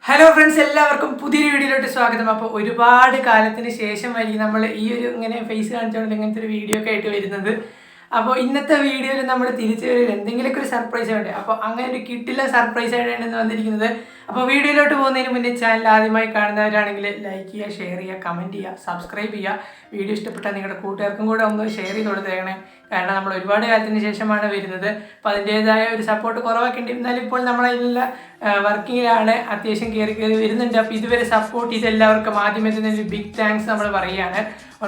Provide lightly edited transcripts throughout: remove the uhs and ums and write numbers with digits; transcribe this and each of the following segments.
Hello friends, എല്ലാവർക്കും പുതിയൊരു വീഡിയോയിലോട്ട് സ്വാഗതം. അപ്പോൾ ഒരുപാട് കാലത്തിന് ശേഷമായിരിക്കും നമ്മൾ ഈ ഒരു ഇങ്ങനെ ഫേസ് കാണിച്ചുകൊണ്ട് ഇങ്ങനത്തെ ഒരു വീഡിയോ ഒക്കെ ആയിട്ട് വരുന്നത്. അപ്പോൾ ഇന്നത്തെ വീഡിയോയിൽ നമ്മൾ തിരിച്ചു വരും എന്തെങ്കിലുമൊക്കെ ഒരു സർപ്രൈസ് ഉണ്ട്. അപ്പോൾ അങ്ങനെ ഒരു കിട്ടില്ല സർപ്രൈസ് ആയിട്ടാണ് വന്നിരിക്കുന്നത്. അപ്പോൾ വീഡിയോയിലോട്ട് പോകുന്നതിന് മുന്നേ ചാനൽ ആദ്യമായി കാണുന്നവരാണെങ്കിൽ ലൈക്ക് ചെയ്യുക, ഷെയർ ചെയ്യുക, കമൻറ്റ് ചെയ്യുക, സബ്സ്ക്രൈബ് ചെയ്യുക. വീഡിയോ ഇഷ്ടപ്പെട്ടാൽ നിങ്ങളുടെ കൂട്ടുകാർക്കും കൂടെ ഒന്ന് ഷെയർ ചെയ്ത് കൊടുത്തേക്കണേ. കാരണം നമ്മൾ ഒരുപാട് കാലത്തിന് ശേഷമാണ് വരുന്നത്. അപ്പോൾ അതിൻ്റേതായ ഒരു സപ്പോർട്ട് കുറവാക്കേണ്ടി എന്നാലും ഇപ്പോൾ നമ്മളതിലുള്ള വർക്കിങ്ങിലാണ്, അത്യാവശ്യം കയറി വരുന്നുണ്ട്. അപ്പോൾ ഇതുവരെ സപ്പോർട്ട് ചെയ്ത് എല്ലാവർക്കും ആദ്യം എത്തുന്നൊരു ബിഗ് താങ്ക്സ് നമ്മൾ പറയുകയാണ്.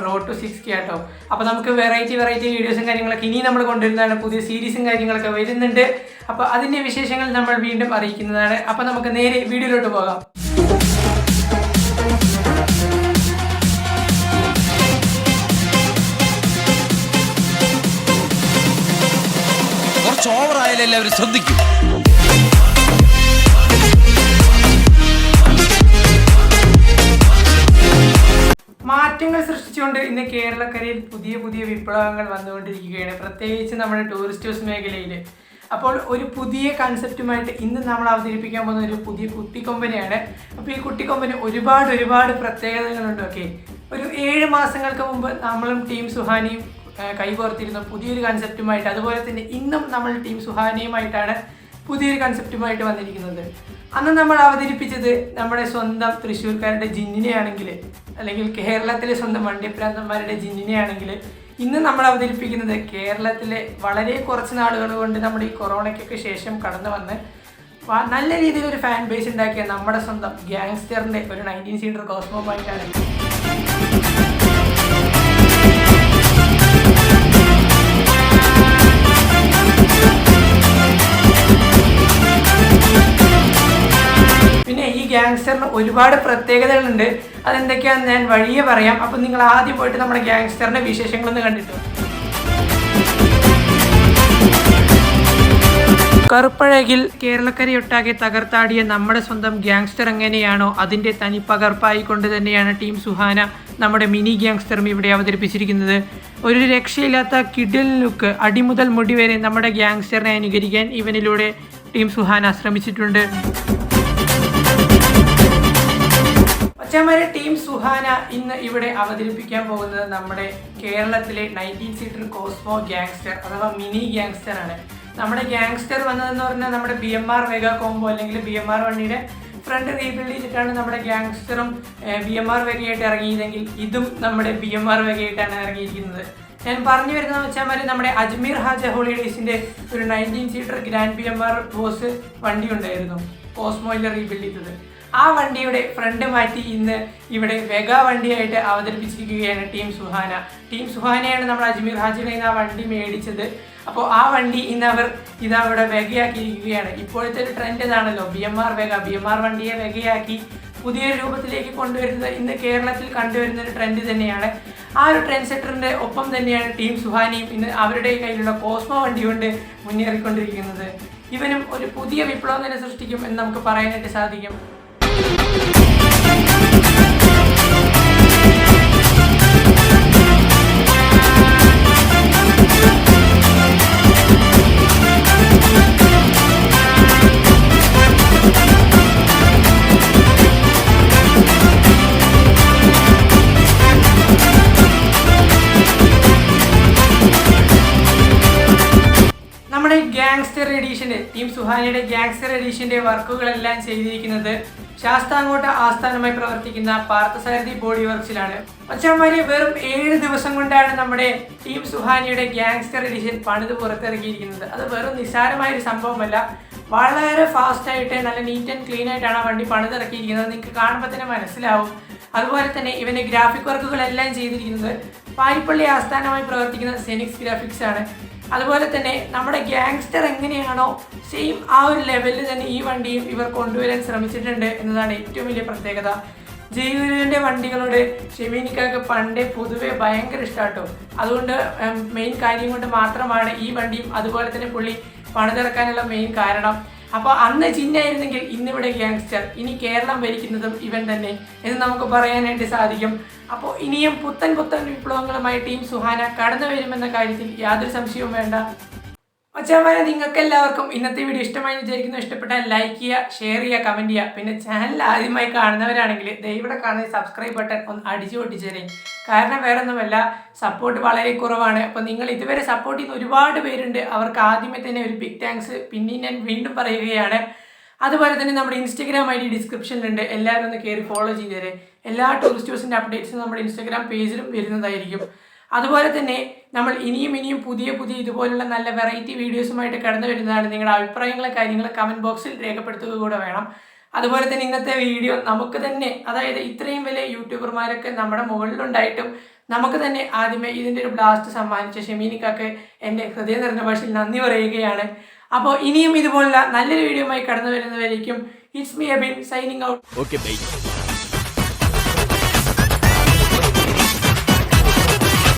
റോഡ് ടു 6K കേട്ടോ. അപ്പോൾ നമുക്ക് വെറൈറ്റി വീഡിയോസും കാര്യങ്ങളൊക്കെ ഇനി നമ്മൾ കൊണ്ടുവരുന്നതാണ്. പുതിയ സീരീസും കാര്യങ്ങളൊക്കെ വരുന്നുണ്ട്. അപ്പോൾ അതിൻ്റെ വിശേഷങ്ങൾ നമ്മൾ വീണ്ടും അറിയിക്കുന്നതാണ്. അപ്പോൾ നമുക്ക് നേരെ വീഡിയോയിലോട്ട് പോകാം. കുറച്ച് ഓവറായാലും എല്ലാവരും ശ്രദ്ധിക്കും. മാറ്റങ്ങൾ സൃഷ്ടിച്ചുകൊണ്ട് ഇന്ന് കേരളക്കരയിൽ പുതിയ വിപ്ലവങ്ങൾ വന്നുകൊണ്ടിരിക്കുകയാണ്, പ്രത്യേകിച്ച് നമ്മുടെ ടൂറിസ്റ്റ് ബസ് മേഖലയിൽ. അപ്പോൾ ഒരു പുതിയ കൺസെപ്റ്റുമായിട്ട് ഇന്ന് നമ്മൾ അവതരിപ്പിക്കാൻ പോകുന്ന ഒരു പുതിയ കുട്ടിക്കൊമ്പനെയാണ്. അപ്പോൾ ഈ കുട്ടിക്കൊമ്പന് ഒരുപാട് പ്രത്യേകതകളുണ്ട്. ഓക്കെ, ഒരു 7 മാസങ്ങൾക്ക് മുമ്പ് നമ്മളും ടീം സുഹാനയും കൈകോർത്തിരുന്ന പുതിയൊരു കൺസെപ്റ്റുമായിട്ട്, അതുപോലെ തന്നെ ഇന്നും നമ്മൾ ടീം സുഹാനയുമായിട്ടാണ് പുതിയൊരു കൺസെപ്റ്റുമായിട്ട് വന്നിരിക്കുന്നത്. അന്ന് നമ്മൾ അവതരിപ്പിച്ചത് നമ്മുടെ സ്വന്തം തൃശ്ശൂർക്കാരുടെ ജിന്നിനെയാണെങ്കിൽ, അല്ലെങ്കിൽ കേരളത്തിലെ സ്വന്തം വണ്ടിപ്രാന്തന്മാരുടെ ജിന്നിനെയാണെങ്കിൽ, ഇന്ന് നമ്മൾ അവതരിപ്പിക്കുന്നത് കേരളത്തിലെ വളരെ കുറച്ച് നാളുകൾ കൊണ്ട് നമ്മുടെ ഈ കൊറോണയ്ക്കൊക്കെ ശേഷം കടന്നു വന്ന് നല്ല രീതിയിൽ ഒരു ഫാൻ ബേസ് ഉണ്ടാക്കിയ നമ്മുടെ സ്വന്തം ഗാങ്സ്റ്ററിൻ്റെ ഒരു 19 സീറ്റർ കോസ്മോ ബൈക്കാണ്. പിന്നെ ഈ ഗാങ്സ്റ്ററിന് ഒരുപാട് പ്രത്യേകതകളുണ്ട്. അതെന്തൊക്കെയാണെന്ന് ഞാൻ വഴിയെ പറയാം. അപ്പം നിങ്ങൾ ആദ്യം പോയിട്ട് നമ്മുടെ ഗാങ്സ്റ്ററിൻ്റെ വിശേഷങ്ങളൊന്ന് കണ്ടിട്ടു. കറുപ്പഴകിൽ കേരളക്കരയൊട്ടാകെ തകർത്താടിയ നമ്മുടെ സ്വന്തം ഗാങ്സ്റ്റർ എങ്ങനെയാണോ അതിൻ്റെ തനിപ്പകർപ്പായി കൊണ്ട് തന്നെയാണ് ടീം സുഹാന നമ്മുടെ മിനി ഗാങ്സ്റ്ററും ഇവിടെ അവതരിപ്പിച്ചിരിക്കുന്നത്. ഒരു രക്ഷയില്ലാത്ത കിഡിൽ ലുക്ക്, അടിമുതൽ മുടി വരെ നമ്മുടെ ഗാങ്സ്റ്ററിനെ അനുകരിക്കാൻ ഇവനിലൂടെ ടീം സുഹാന ശ്രമിച്ചിട്ടുണ്ട്. ടീം സുഹാന ഇന്ന് ഇവിടെ അവതരിപ്പിക്കാൻ പോകുന്നത് നമ്മുടെ കേരളത്തിലെ 19 സീറ്റർ കോസ്മോ ഗാങ്സ്റ്റർ അഥവാ മിനി ഗാങ്സ്റ്റർ ആണ്. നമ്മുടെ ഗാങ്സ്റ്റർ വന്നതെന്ന് പറഞ്ഞാൽ നമ്മുടെ BMR Vega കോംബോ അല്ലെങ്കിൽ BMR വണ്ടിയുടെ ഫ്രണ്ട് റീബിൽഡ് ചെയ്തിട്ടാണ് നമ്മുടെ ഗാങ്സ്റ്ററും BMR Vega ആയിട്ട് ഇറങ്ങിയതെങ്കിൽ ഇതും നമ്മുടെ BMR Vega ആയിട്ടാണ് ഇറങ്ങിയിരിക്കുന്നത്. ഞാൻ പറഞ്ഞു വരുന്നതെന്ന് വെച്ചാൽ നമ്മുടെ അജ്മീർ ഹാജ ഹോളിഡേയ്സിൻ്റെ ഒരു 19 സീറ്റർ ഗ്രാൻഡ് BMR ബോസ് വണ്ടി ഉണ്ടായിരുന്നു, കോസ്മോയിൽ റീബിൽഡ് ചെയ്തത്. ആ വണ്ടിയുടെ ഫ്രണ്ട് മാറ്റി ഇന്ന് ഇവിടെ വെഗ വണ്ടിയായിട്ട് അവതരിപ്പിച്ചിരിക്കുകയാണ് ടീം സുഹാന. ടീം സുഹാനയാണ് നമ്മൾ അജ്മീർ ഹാജിയിൽ നിന്ന് ആ വണ്ടി മേടിച്ചത്. അപ്പോൾ ആ വണ്ടി ഇന്ന് അവർ ഇതവിടെ വെഗയാക്കിയിരിക്കുകയാണ്. ഇപ്പോഴത്തെ ഒരു ട്രെൻഡ് ഇതാണല്ലോ, BMR Vega, BMR വണ്ടിയെ വെഗയാക്കി പുതിയൊരു രൂപത്തിലേക്ക് കൊണ്ടുവരുന്നത് ഇന്ന് കേരളത്തിൽ കണ്ടുവരുന്ന ഒരു ട്രെൻഡ് തന്നെയാണ്. ആ ഒരു ട്രെൻഡ് സെറ്ററിൻ്റെ ഒപ്പം തന്നെയാണ് ടീം സുഹാനയും ഇന്ന് അവരുടെ കയ്യിലുള്ള കോസ്മോ വണ്ടി കൊണ്ട് മുന്നേറിക്കൊണ്ടിരിക്കുന്നത്. ഇവനും ഒരു പുതിയ വിപ്ലവം തന്നെ സൃഷ്ടിക്കും എന്ന് നമുക്ക് പറയാനായിട്ട് സാധിക്കും. നമ്മുടെ ഗാങ്സ്റ്റർ എഡീഷൻ്റെ ടീം സുഹാനയുടെ ഗാങ്സ്റ്റർ എഡീഷൻ്റെ വർക്കുകളെല്ലാം ചെയ്തിരിക്കുന്നത് ശാസ്താംകോട്ട ആസ്ഥാനമായി പ്രവർത്തിക്കുന്ന പാർത്ഥസാരഥി ബോഡി വർക്സിലാണ്. മച്ചാന്മാരെ, വെറും 7 ദിവസം കൊണ്ടാണ് നമ്മുടെ ടീം സുഹാനയുടെ ഗാങ്സ്റ്റർ എഡിഷൻ പണിത് പുറത്തിറക്കിയിരിക്കുന്നത്. അത് വെറും നിസ്സാരമായൊരു സംഭവമല്ല, വളരെ ഫാസ്റ്റായിട്ട് നല്ല നീറ്റ് ആൻഡ് ക്ലീൻ ആയിട്ടാണ് ആ വണ്ടി പണിതിറക്കിയിരിക്കുന്നത്. നിങ്ങൾക്ക് കാണുമ്പോൾ തന്നെ മനസ്സിലാവും. അതുപോലെ തന്നെ ഇവൻ്റെ ഗ്രാഫിക് വർക്കുകളെല്ലാം ചെയ്തിരിക്കുന്നത് പാരിപ്പള്ളി ആസ്ഥാനമായി പ്രവർത്തിക്കുന്ന സെനിക്സ് ഗ്രാഫിക്സ് ആണ്. അതുപോലെ തന്നെ നമ്മുടെ ഗാങ്സ്റ്റർ എങ്ങനെയാണോ സെയിം ആ ഒരു ലെവലിൽ തന്നെ ഈ വണ്ടിയും ഇവർ കൊണ്ടുവരാൻ ശ്രമിച്ചിട്ടുണ്ട് എന്നതാണ് ഏറ്റവും വലിയ പ്രത്യേകത. ജൈഗുരുവിൻ്റെ വണ്ടികളോട് ഷെമീനിക്കൊക്കെ പണ്ടേ പൊതുവെ ഭയങ്കര ഇഷ്ടമാട്ടോ. അതുകൊണ്ട് മെയിൻ കാര്യം കൊണ്ട് മാത്രമാണ് ഈ വണ്ടിയും അതുപോലെ തന്നെ പുള്ളി പണിതിറക്കാനുള്ള മെയിൻ കാരണം. അപ്പോൾ അന്ന് ചിഹ്നായിരുന്നെങ്കിൽ ഇന്നിവിടെ ഗാങ്സ്റ്റർ, ഇനി കേരളം ഭരിക്കുന്നതും ഇവൻ തന്നെ എന്ന് നമുക്ക് പറയാനായിട്ട് സാധിക്കും. അപ്പോൾ ഇനിയും പുത്തൻ വിപ്ലവങ്ങളുമായി ടീം സുഹാന കടന്നു വരുമെന്ന കാര്യത്തിൽ യാതൊരു സംശയവും വേണ്ട. ഒച്ചാമാരെ നിങ്ങൾക്ക് എല്ലാവർക്കും ഇന്നത്തെ വീഡിയോ ഇഷ്ടമായി വിചാരിക്കുന്നു. ഇഷ്ടപ്പെട്ടാൽ ലൈക്ക് ചെയ്യുക, ഷെയർ ചെയ്യുക, കമൻറ്റ് ചെയ്യുക. പിന്നെ ചാനൽ ആദ്യമായി കാണുന്നവരാണെങ്കിൽ ഇവിടെ കാണുന്ന സബ്സ്ക്രൈബ് ബട്ടൺ ഒന്ന് അടിച്ചു പൊട്ടിച്ചേരേ. കാരണം വേറെ ഒന്നുമല്ല, സപ്പോർട്ട് വളരെ കുറവാണ്. അപ്പോൾ നിങ്ങൾ ഇതുവരെ സപ്പോർട്ട് ചെയ്യുന്ന ഒരുപാട് പേരുണ്ട്. അവർക്ക് ആദ്യമേ തന്നെ ഒരു ബിഗ് താങ്ക്സ് പിന്നെ ഞാൻ വീണ്ടും പറയുകയാണ്. അതുപോലെ തന്നെ നമ്മുടെ ഇൻസ്റ്റഗ്രാം ID ഡിസ്ക്രിപ്ഷനിലുണ്ട്. എല്ലാവരും ഒന്ന് കയറി ഫോളോ ചെയ്തേരെ. എല്ലാ ടൂറിസ്റ്റ് ബസിൻ്റെ അപ്ഡേറ്റ്സും നമ്മുടെ ഇൻസ്റ്റഗ്രാം പേജിലും വരുന്നതായിരിക്കും. അതുപോലെ തന്നെ നമ്മൾ ഇനിയും പുതിയ ഇതുപോലുള്ള നല്ല വെറൈറ്റി വീഡിയോസുമായിട്ട് കടന്നു വരുന്നതാണ്. നിങ്ങളുടെ അഭിപ്രായങ്ങളും കാര്യങ്ങളും കമൻറ്റ് ബോക്സിൽ രേഖപ്പെടുത്തുക കൂടെ വേണം. അതുപോലെ തന്നെ ഇന്നത്തെ വീഡിയോ നമുക്ക് തന്നെ, അതായത് ഇത്രയും വലിയ യൂട്യൂബർമാരൊക്കെ നമ്മുടെ മുകളിലുണ്ടായിട്ടും നമുക്ക് തന്നെ ആദ്യമേ ഇതിൻ്റെ ഒരു ബ്ലാസ്റ്റ് സമ്മാനിച്ച ഷെമീനിക്കാക്ക് എൻ്റെ ഹൃദയം നിറഞ്ഞ ഭാഷയിൽ നന്ദി പറയുകയാണ്. അപ്പോൾ ഇനിയും ഇതുപോലുള്ള നല്ലൊരു വീഡിയോയുമായി കടന്നു വരുന്നവരേക്കും it's me Abin signing out. Okay by.